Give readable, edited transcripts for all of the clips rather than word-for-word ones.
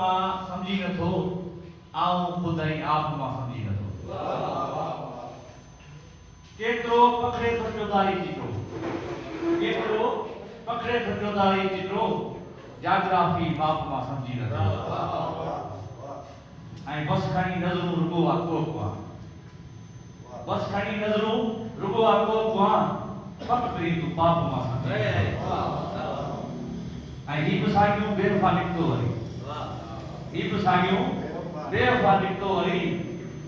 समझी नथो आऊं खुदाई आप मां समझी नथो केतरो पकड़े पचोदारी चित्रो केतरो पकड़े पचोदारी चित्रो जाग्राफी बाप मां समझी नथो ऐं बस खणी नज़रूं रुगो कोकवा बस खणी नज़रूं रुगो कोकवा फक करी तू पाप मां समझी ऐं ही बि सागियूं बेवफा निकितो वरी ही बि सागियूं बेवफा निकितो वरी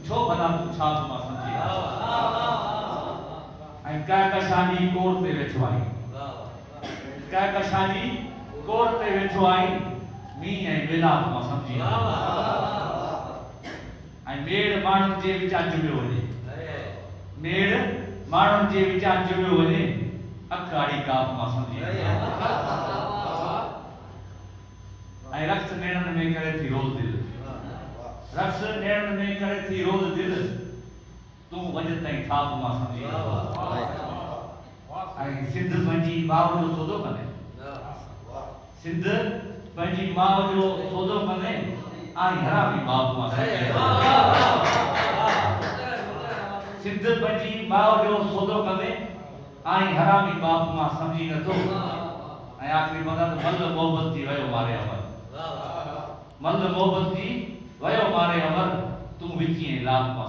छो भला तू छा तू मां समझी ऐं कहकशानी कोर ते वेठो आई कहकशानी कोर ते वेठो आई मींहुं ऐं मिलाप मां समझी ऐं मेड़ माण्हुनि जे विचां जुड़ियो वञे मेड़ माण्हुनि जे विचां जुड़ियो वञे अख आड़ी काप मां समझी ऐं रक्स नेणनि में करे थी रोज़ दिल रक्स नेणनि में करे थी रोज़ दिल तूं वञ ताईं थाप मां समझी ऐं सिंध पंहिंजी माउ जो सौदो कने सिंध पंहिंजी माउ जो सौदो कने आई हरामी बाप मां सिंध पंहिंजी माउ जो सौदो कने आई हरामी बाप मां समझी नथो ऐं आख़िरी मदद मल मोहब्बत थी वियो मारे अमर मल मोहब्बत थी वयो मारे अमर तू विची लाभ मां